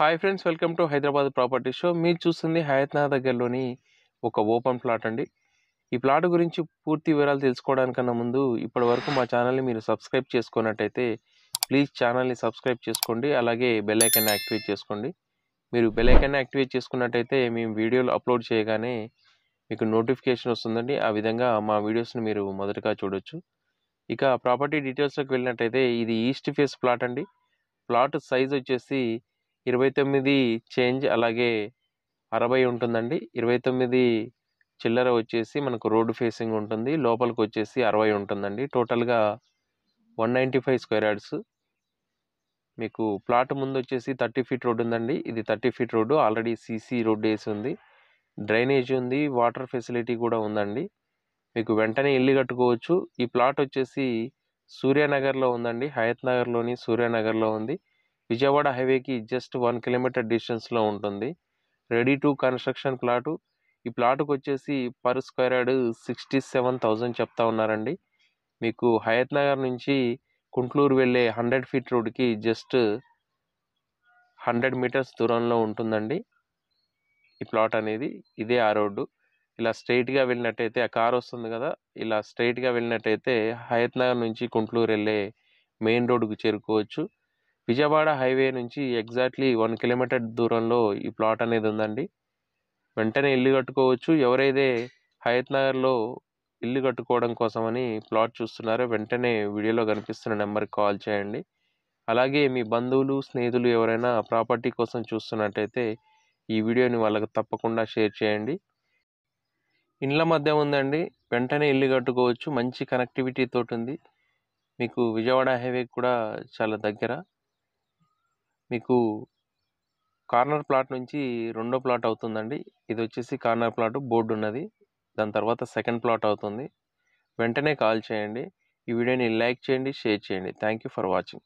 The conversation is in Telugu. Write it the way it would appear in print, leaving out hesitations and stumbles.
Hi friends, welcome to Hyderabad property show. మీరు చూస్తుంది హయత్ నగర్ దగ్గరలోని ఒక ఓపెన్ ప్లాట్ అండి. ఈ ప్లాట్ గురించి పూర్తి వివరాలు తెలుసుకోవడానికన్నా ముందు ఇప్పటి వరకు మా ఛానల్ని మీరు సబ్స్క్రైబ్ చేసుకున్నట్టయితే ప్లీజ్ ఛానల్ని సబ్స్క్రైబ్ చేసుకోండి. అలాగే బెల్ ఐకాన్ని యాక్టివేట్ చేసుకోండి. మీరు బెల్ ఐకాన్ని యాక్టివేట్ చేసుకున్నట్టయితే మేము వీడియోలు అప్లోడ్ చేయగానే మీకు నోటిఫికేషన్ వస్తుందండి. ఆ విధంగా మా వీడియోస్ని మీరు మొదటగా చూడొచ్చు. ఇక ప్రాపర్టీ డీటెయిల్స్లోకి వెళ్ళినట్టయితే ఇది ఈస్ట్ ఫేస్ ప్లాట్ అండి. ప్లాట్ సైజ్ వచ్చేసి 29 చేంజ్ అలాగే 60 ఉంటుందండి. 29 చిల్లర వచ్చేసి మనకు రోడ్డు ఫేసింగ్ ఉంటుంది. లోపలికి వచ్చేసి 60 ఉంటుందండి. టోటల్గా 195 స్క్వేర్ యార్డ్స్. మీకు ప్లాట్ ముందు వచ్చేసి 30 ఫీట్ రోడ్ ఉందండి. ఇది 30 feet road, already CC road వేసి ఉంది. డ్రైనేజ్ ఉంది, వాటర్ ఫెసిలిటీ కూడా ఉందండి. మీకు వెంటనే ఇల్లు కట్టుకోవచ్చు. ఈ ప్లాట్ వచ్చేసి సూర్యానగర్లో ఉందండి. హయత్ నగర్లోని సూర్యానగర్లో ఉంది. విజయవాడ హైవేకి జస్ట్ 1 కిలోమీటర్ డిస్టెన్స్లో ఉంటుంది. Ready to construction plot. ఈ ప్లాటుకు వచ్చేసి పర్ స్క్వేర్ యార్డ్ 67,000 చెప్తా ఉన్నారండి. మీకు హయత్ నగర్ నుంచి కుంట్లూరు వెళ్ళే 100 ఫీట్ రోడ్కి జస్ట్ 100 మీటర్స్ దూరంలో ఉంటుందండి ఈ ప్లాట్ అనేది. ఇదే ఆ రోడ్డు. ఇలా స్ట్రైట్గా వెళ్ళినట్టయితే ఆ కార్ వస్తుంది కదా, ఇలా స్ట్రైట్గా వెళ్ళినట్టయితే హయత్ నగర్ నుంచి కుంట్లూరు వెళ్ళే మెయిన్ రోడ్డుకు చేరుకోవచ్చు. విజయవాడ హైవే నుంచి ఎగ్జాక్ట్లీ 1 కిలోమీటర్ దూరంలో ఈ ప్లాట్ అనేది ఉందండి. వెంటనే ఇల్లు కట్టుకోవచ్చు. ఎవరైతే హయత్ నగర్లో ఇల్లు కట్టుకోవడం కోసమని ప్లాట్ చూస్తున్నారో వెంటనే వీడియోలో కనిపిస్తున్న నెంబర్కి కాల్ చేయండి. అలాగే మీ బంధువులు, స్నేహితులు ఎవరైనా ప్రాపర్టీ కోసం చూస్తున్నట్టయితే ఈ వీడియోని వాళ్ళకి తప్పకుండా షేర్ చేయండి. ఇండ్ల మధ్య ఉందండి. వెంటనే ఇల్లు కట్టుకోవచ్చు. మంచి కనెక్టివిటీ తోటి ఉంది. మీకు విజయవాడ హైవే కూడా చాలా దగ్గర. మీకు కార్నర్ ప్లాట్ నుంచి రెండో ప్లాట్ అవుతుందండి. ఇది వచ్చేసి కార్నర్ ప్లాట్, బోర్డు ఉన్నది. దాని తర్వాత సెకండ్ ప్లాట్ అవుతుంది. వెంటనే కాల్ చేయండి. ఈ వీడియోని లైక్ చేయండి, షేర్ చేయండి. Thank you for watching.